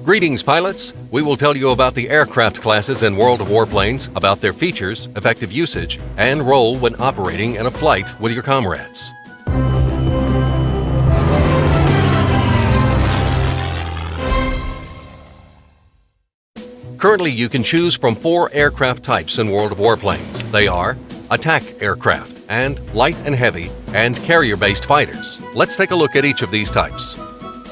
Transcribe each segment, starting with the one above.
Greetings, pilots! We will tell you about the aircraft classes in World of Warplanes, about their features, effective usage, and role when operating in a flight with your comrades. Currently, you can choose from 4 aircraft types in World of Warplanes. They are attack aircraft, and light and heavy, and carrier-based fighters. Let's take a look at each of these types.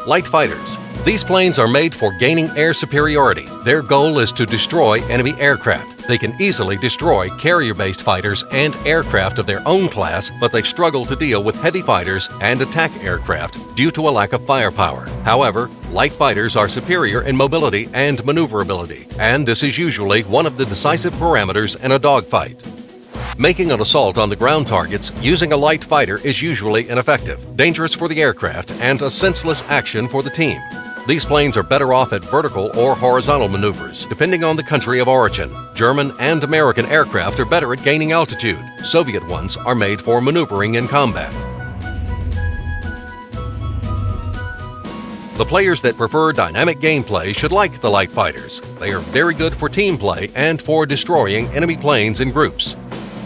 Light fighters. These planes are made for gaining air superiority. Their goal is to destroy enemy aircraft. They can easily destroy carrier-based fighters and aircraft of their own class, but they struggle to deal with heavy fighters and attack aircraft due to a lack of firepower. However, light fighters are superior in mobility and maneuverability, and this is usually one of the decisive parameters in a dogfight. Making an assault on the ground targets using a light fighter is usually ineffective, dangerous for the aircraft, and a senseless action for the team. These planes are better off at vertical or horizontal maneuvers, depending on the country of origin. German and American aircraft are better at gaining altitude. Soviet ones are made for maneuvering in combat. The players that prefer dynamic gameplay should like the light fighters. They are very good for team play and for destroying enemy planes in groups.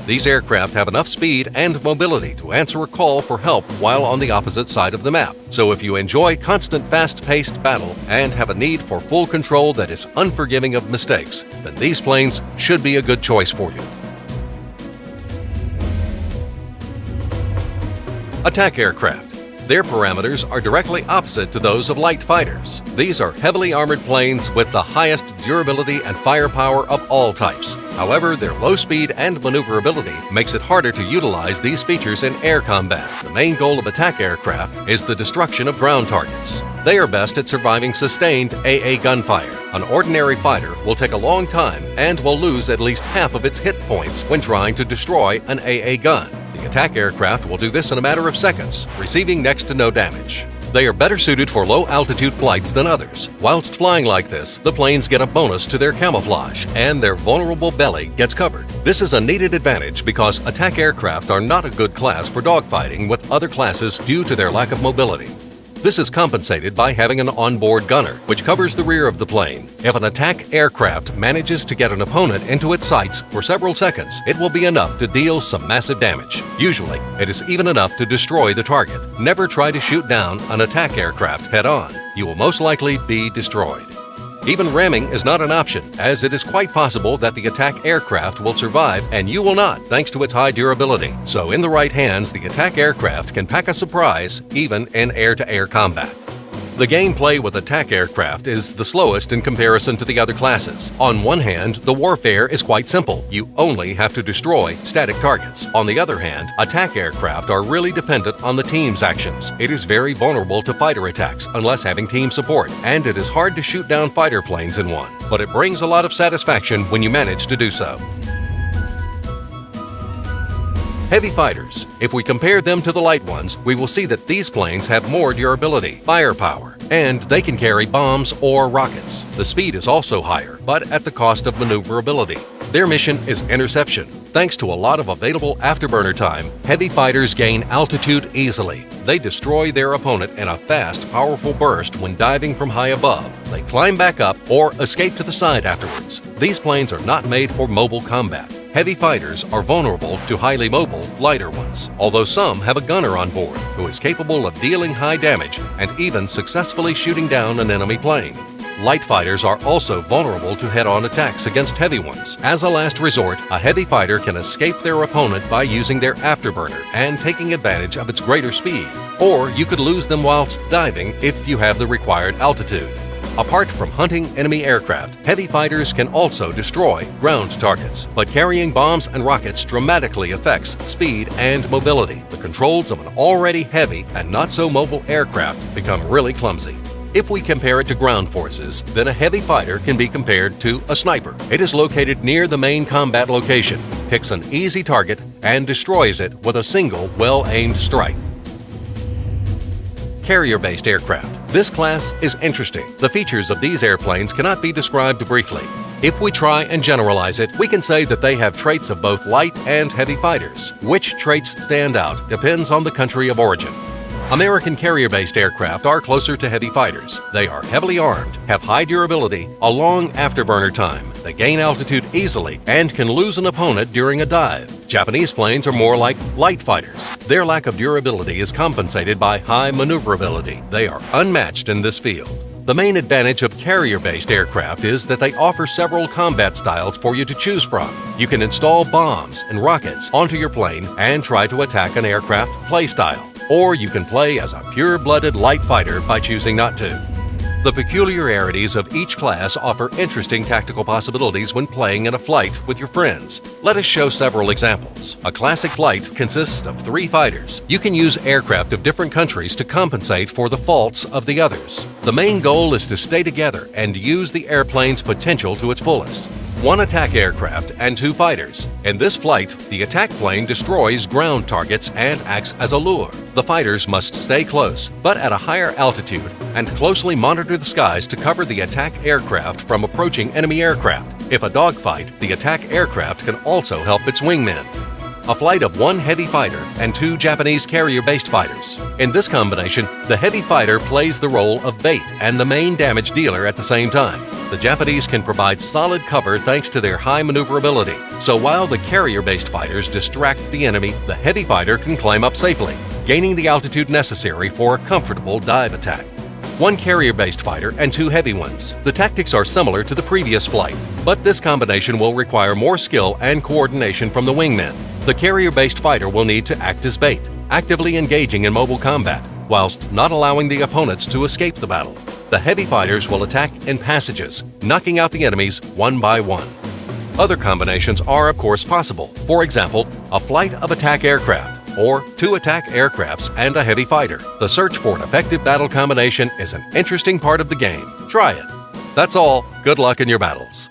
These aircraft have enough speed and mobility to answer a call for help while on the opposite side of the map. So if you enjoy constant fast-paced battle and have a need for full control that is unforgiving of mistakes, then these planes should be a good choice for you. Attack aircraft. Their parameters are directly opposite to those of light fighters. These are heavily armored planes with the highest durability and firepower of all types. However, their low speed and maneuverability makes it harder to utilize these features in air combat. The main goal of attack aircraft is the destruction of ground targets. They are best at surviving sustained AA gunfire. An ordinary fighter will take a long time and will lose at least half of its hit points when trying to destroy an AA gun. The attack aircraft will do this in a matter of seconds, receiving next to no damage. They are better suited for low-altitude flights than others. Whilst flying like this, the planes get a bonus to their camouflage, and their vulnerable belly gets covered. This is a needed advantage because attack aircraft are not a good class for dogfighting with other classes due to their lack of mobility. This is compensated by having an onboard gunner, which covers the rear of the plane. If an attack aircraft manages to get an opponent into its sights for several seconds, it will be enough to deal some massive damage. Usually, it is even enough to destroy the target. Never try to shoot down an attack aircraft head-on. You will most likely be destroyed. Even ramming is not an option, as it is quite possible that the attack aircraft will survive and you will not, thanks to its high durability. So in the right hands, the attack aircraft can pack a surprise, even in air-to-air combat. The gameplay with attack aircraft is the slowest in comparison to the other classes. On one hand, the warfare is quite simple. You only have to destroy static targets. On the other hand, attack aircraft are really dependent on the team's actions. It is very vulnerable to fighter attacks unless having team support, and it is hard to shoot down fighter planes in one. But it brings a lot of satisfaction when you manage to do so. Heavy fighters. If we compare them to the light ones, we will see that these planes have more durability, firepower, and they can carry bombs or rockets. The speed is also higher, but at the cost of maneuverability. Their mission is interception. Thanks to a lot of available afterburner time, heavy fighters gain altitude easily. They destroy their opponent in a fast, powerful burst when diving from high above. They climb back up or escape to the side afterwards. These planes are not made for mobile combat. Heavy fighters are vulnerable to highly mobile, lighter ones, although some have a gunner on board who is capable of dealing high damage and even successfully shooting down an enemy plane. Light fighters are also vulnerable to head-on attacks against heavy ones. As a last resort, a heavy fighter can escape their opponent by using their afterburner and taking advantage of its greater speed. Or you could lose them whilst diving if you have the required altitude. Apart from hunting enemy aircraft, heavy fighters can also destroy ground targets, but carrying bombs and rockets dramatically affects speed and mobility. The controls of an already heavy and not so mobile aircraft become really clumsy. If we compare it to ground forces, then a heavy fighter can be compared to a sniper. It is located near the main combat location, picks an easy target, and destroys it with a single well-aimed strike. Carrier-based aircraft. This class is interesting. The features of these airplanes cannot be described briefly. If we try and generalize it, we can say that they have traits of both light and heavy fighters. Which traits stand out depends on the country of origin. American carrier-based aircraft are closer to heavy fighters. They are heavily armed, have high durability, a long afterburner time, they gain altitude easily, and can lose an opponent during a dive. Japanese planes are more like light fighters. Their lack of durability is compensated by high maneuverability. They are unmatched in this field. The main advantage of carrier-based aircraft is that they offer several combat styles for you to choose from. You can install bombs and rockets onto your plane and try to attack an aircraft playstyle. Or you can play as a pure-blooded light fighter by choosing not to. The peculiarities of each class offer interesting tactical possibilities when playing in a flight with your friends. Let us show several examples. A classic flight consists of 3 fighters. You can use aircraft of different countries to compensate for the faults of the others. The main goal is to stay together and use the airplane's potential to its fullest. 1 attack aircraft and 2 fighters. In this flight, the attack plane destroys ground targets and acts as a lure. The fighters must stay close, but at a higher altitude, and closely monitor the skies to cover the attack aircraft from approaching enemy aircraft. If a dogfight, the attack aircraft can also help its wingmen. A flight of 1 heavy fighter and 2 Japanese carrier-based fighters. In this combination, the heavy fighter plays the role of bait and the main damage dealer at the same time. The Japanese can provide solid cover thanks to their high maneuverability. So while the carrier-based fighters distract the enemy, the heavy fighter can climb up safely, gaining the altitude necessary for a comfortable dive attack. 1 carrier-based fighter and 2 heavy ones. The tactics are similar to the previous flight, but this combination will require more skill and coordination from the wingmen. The carrier-based fighter will need to act as bait, actively engaging in mobile combat, whilst not allowing the opponents to escape the battle. The heavy fighters will attack in passages, knocking out the enemies one by one. Other combinations are of course possible. For example, a flight of attack aircraft, or 2 attack aircrafts and a heavy fighter. The search for an effective battle combination is an interesting part of the game. Try it. That's all. Good luck in your battles.